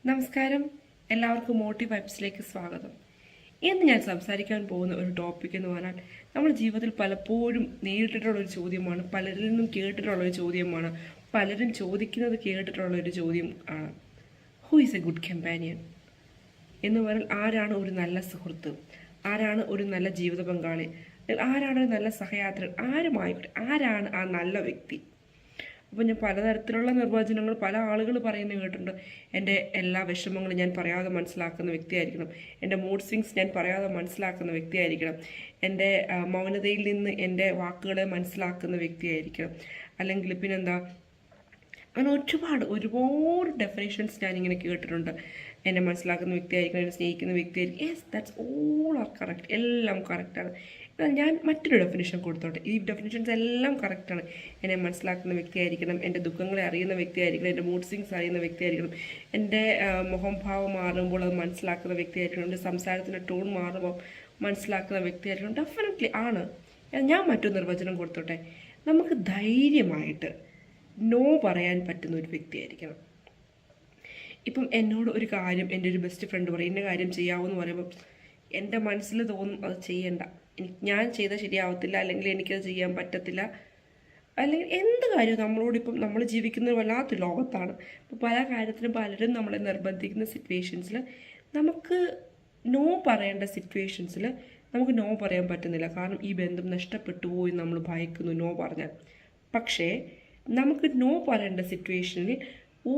നമസ്കാരം, എല്ലാവർക്കും മോട്ടീവ് വൈബ്സിലേക്ക് സ്വാഗതം. ഇന്ന് ഞാൻ സംസാരിക്കാൻ പോകുന്ന ഒരു ടോപ്പിക് എന്ന് പറഞ്ഞാൽ നമ്മുടെ ജീവിതത്തിൽ പലപ്പോഴും നേരിട്ടിട്ടുള്ള ഒരു ചോദ്യമാണ്, പലരിൽ നിന്നും കേട്ടിട്ടുള്ള ഒരു ചോദ്യമാണ്, പലരും ചോദിക്കുന്നത് കേട്ടിട്ടുള്ള ഒരു ചോദ്യം ആണ്. Who is A good companion എന്ന് പറഞ്ഞാൽ ആരാണ് ഒരു നല്ല സുഹൃത്ത്, ആരാണ് ഒരു നല്ല ജീവിത പങ്കാളി, ആരാണ് ഒരു നല്ല സഹയാത്രികൻ, ആരുമായിക്കോട്ടെ, ആരാണ് ആ നല്ല വ്യക്തി. അപ്പോൾ ഞാൻ പലതരത്തിലുള്ള നിർവചനങ്ങൾ പല ആളുകൾ പറയുന്നത് കേട്ടിട്ടുണ്ട്. എൻ്റെ എല്ലാ വിഷമങ്ങളും ഞാൻ പറയാതെ മനസ്സിലാക്കുന്ന വ്യക്തിയായിരിക്കണം, എൻ്റെ മൂഡ് സ്വിങ്സ് ഞാൻ പറയാതെ മനസ്സിലാക്കുന്ന വ്യക്തിയായിരിക്കണം, എൻ്റെ മൗനതയിൽ നിന്ന് എൻ്റെ വാക്കുകളെ മനസ്സിലാക്കുന്ന വ്യക്തിയായിരിക്കണം, അല്ലെങ്കിൽ പിന്നെന്താ, അങ്ങനെ ഒരുപാട് ഡെഫിനേഷൻസ് ഞാനിങ്ങനെ കേട്ടിട്ടുണ്ട്. എന്നെ മനസ്സിലാക്കുന്ന വ്യക്തിയായിരിക്കണം, എന്നെ സ്നേഹിക്കുന്ന വ്യക്തിയായിരിക്കും. Yes, that's all are correct, എല്ലാം കറക്റ്റാണ്. എന്നാൽ ഞാൻ മറ്റൊരു ഡെഫിനേഷൻ കൊടുത്തോട്ടെ. ഈ ഡെഫിനേഷൻസ് എല്ലാം കറക്റ്റാണ്. എന്നെ മനസ്സിലാക്കുന്ന വ്യക്തിയായിരിക്കണം, എൻ്റെ ദുഃഖങ്ങളെ അറിയുന്ന വ്യക്തിയായിരിക്കണം, എൻ്റെ മൂഡ് സ്വിങ്സ് അറിയുന്ന വ്യക്തിയായിരിക്കണം, എൻ്റെ മുഖംഭാവം മാറുമ്പോൾ അത് മനസ്സിലാക്കുന്ന വ്യക്തിയായിരിക്കണം, എൻ്റെ സംസാരത്തിൻ്റെ ടോൺ മാറുമ്പോൾ മനസ്സിലാക്കുന്ന വ്യക്തിയായിരിക്കണം. ഡെഫിനറ്റ്ലി ആണ്. ഞാൻ മറ്റൊരു നിർവചനം കൊടുത്തോട്ടെ. നമുക്ക് ധൈര്യമായിട്ട് നോ പറയാൻ പറ്റുന്ന ഒരു വ്യക്തിയായിരിക്കണം. ഇപ്പം എന്നോട് ഒരു കാര്യം എൻ്റെ ഒരു ബെസ്റ്റ് ഫ്രണ്ട് പറയും, ഇന്ന കാര്യം ചെയ്യാമെന്ന് പറയുമ്പോൾ എൻ്റെ മനസ്സിൽ തോന്നും അത് ചെയ്യണ്ട, ഞാൻ ചെയ്താൽ ശരിയാവത്തില്ല, അല്ലെങ്കിൽ എനിക്കത് ചെയ്യാൻ പറ്റത്തില്ല, അല്ലെങ്കിൽ എന്ത് കാര്യവും നമ്മളോടിപ്പം നമ്മൾ ജീവിക്കുന്നത് വല്ലാത്ത ലോകത്താണ്. ഇപ്പോൾ പല കാര്യത്തിനും പലരും നമ്മളെ നിർബന്ധിക്കുന്ന സിറ്റുവേഷൻസിൽ നമുക്ക് നോ പറയേണ്ട സിറ്റുവേഷൻസിൽ നമുക്ക് നോ പറയാൻ പറ്റുന്നില്ല. കാരണം ഈ ബന്ധം നഷ്ടപ്പെട്ടു പോയി നമ്മൾ ഭയക്കുന്നു നോ പറഞ്ഞാൽ. പക്ഷേ നമുക്ക് നോ പറയേണ്ട സിറ്റുവേഷനിൽ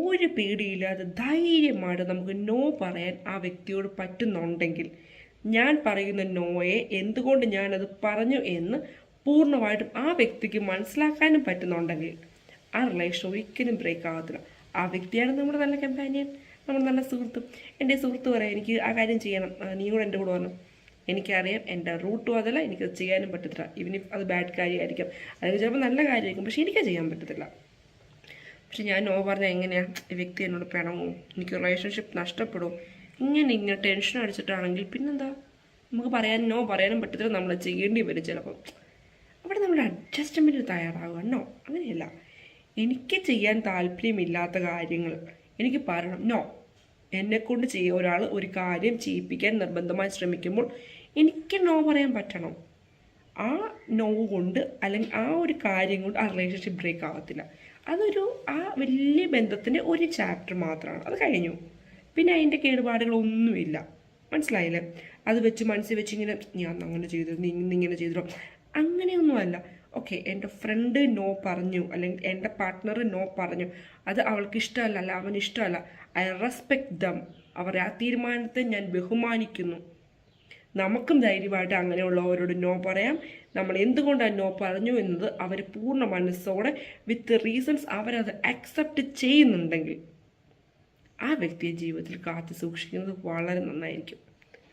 ഒരു പേടിയില്ലാതെ ധൈര്യമായിട്ട് നമുക്ക് നോ പറയാൻ ആ വ്യക്തിയോട് പറ്റുന്നുണ്ടെങ്കിൽ, ഞാൻ പറയുന്ന നോയെ എന്തുകൊണ്ട് ഞാനത് പറഞ്ഞു എന്ന് പൂർണ്ണമായിട്ടും ആ വ്യക്തിക്ക് മനസ്സിലാക്കാനും പറ്റുന്നുണ്ടെങ്കിൽ ആ റിലേഷൻ ഒരിക്കലും ബ്രേക്ക് ആകത്തില്ല. ആ വ്യക്തിയാണ് നമ്മുടെ നല്ല കമ്പാനിയൻ, നമ്മുടെ നല്ല സുഹൃത്ത്. എൻ്റെ സുഹൃത്ത് പറയാം, എനിക്ക് ആ കാര്യം ചെയ്യണം, നീ കൂടെ എൻ്റെ കൂടെ വരണം, എനിക്കറിയാം എൻ്റെ റൂട്ടും അതല്ല, എനിക്കത് ചെയ്യാനും പറ്റത്തില്ല, ഇവന് അത് ബാഡ് കാര്യമായിരിക്കും, അല്ലെങ്കിൽ ചിലപ്പോൾ നല്ല കാര്യമായിരിക്കും, പക്ഷേ എനിക്കത് ചെയ്യാൻ പറ്റത്തില്ല. പക്ഷെ ഞാൻ നോ പറഞ്ഞാൽ എങ്ങനെയാണ് ഈ വ്യക്തി എന്നോട് പിണങ്ങും, എനിക്ക് റിലേഷൻഷിപ്പ് നഷ്ടപ്പെടും, ഇങ്ങനെ ടെൻഷൻ അടിച്ചിട്ടാണെങ്കിൽ പിന്നെന്താ, നമുക്ക് നോ പറയാനും പറ്റത്തില്ല, നമ്മൾ ചെയ്യേണ്ടി വരും ചിലപ്പം. അവിടെ നമ്മൾ അഡ്ജസ്റ്റ്മെൻറ്റിന് തയ്യാറാവുക. നോ, അങ്ങനെയല്ല. എനിക്ക് ചെയ്യാൻ താല്പര്യമില്ലാത്ത കാര്യങ്ങൾ എനിക്ക് പറയണം. നോ, എന്നെക്കൊണ്ട് ഒരാൾ ഒരു കാര്യം ചെയ്യിപ്പിക്കാൻ നിർബന്ധമായി ശ്രമിക്കുമ്പോൾ എനിക്ക് നോ പറയാൻ പറ്റണം. ആ നോ കൊണ്ട് അല്ലെങ്കിൽ ആ ഒരു കാര്യം കൊണ്ട് ആ റിലേഷൻഷിപ്പ് ബ്രേക്ക് ആവത്തില്ല. അതൊരു ആ വലിയ ബന്ധത്തിൻ്റെ ഒരു ചാപ്റ്റർ മാത്രമാണ്, അത് കഴിഞ്ഞു. പിന്നെ അതിൻ്റെ കേടുപാടുകളൊന്നുമില്ല. മനസ്സിലായില്ലേ? അത് വെച്ച് മനസ്സിൽ വെച്ച് ഇങ്ങനെ ഞാൻ അങ്ങനെ ചെയ്തു, നീ ഇങ്ങനെ ചെയ്തോ, അങ്ങനെയൊന്നുമല്ല. ഓക്കെ, എൻ്റെ ഫ്രണ്ട് നോ പറഞ്ഞു, അല്ലെങ്കിൽ എൻ്റെ പാർട്ട്ണർ നോ പറഞ്ഞു, അത് അവൾക്ക് ഇഷ്ടമല്ല, അല്ല അവന് ഇഷ്ടമല്ല. I respect dum. അവരെ ആ തീരുമാനത്തെ ഞാൻ ബഹുമാനിക്കുന്നു. നമുക്കും ധൈര്യമായിട്ട് അങ്ങനെയുള്ളവരോട് നോ പറയാം. നമ്മൾ എന്തുകൊണ്ടാണ് നോ പറഞ്ഞു എന്നത് അവർ പൂർണ്ണ മനസ്സോടെ വിത്ത് റീസൺസ് അവരത് അക്സെപ്റ്റ് ചെയ്യുന്നുണ്ടെങ്കിൽ ആ വ്യക്തിയെ ജീവിതത്തിൽ കാത്തു സൂക്ഷിക്കുന്നത് വളരെ നന്നായിരിക്കും.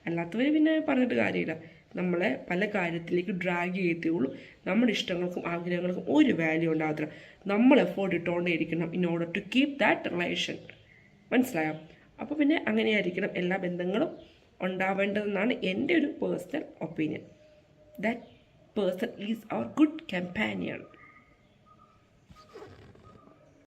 അല്ലാത്തവർ പിന്നെ പറഞ്ഞിട്ട് കാര്യമില്ല. നമ്മളെ പല കാര്യത്തിലേക്ക് ഡ്രാഗ് ചെയ്യത്തുള്ളൂ. നമ്മുടെ ഇഷ്ടങ്ങൾക്കും ആഗ്രഹങ്ങൾക്കും ഒരു വാല്യൂ ഉണ്ടാകത്തില്ല. നമ്മൾ എഫേർട്ട് ഇട്ടുകൊണ്ടേ ഇരിക്കണം in order to keep that relation. മനസ്സിലായോ? അപ്പോൾ പിന്നെ അങ്ങനെയായിരിക്കണം എല്ലാ ബന്ധങ്ങളും ഉണ്ടാവേണ്ടതെന്നാണ് എൻ്റെ ഒരു personal opinion. That person is our good companion.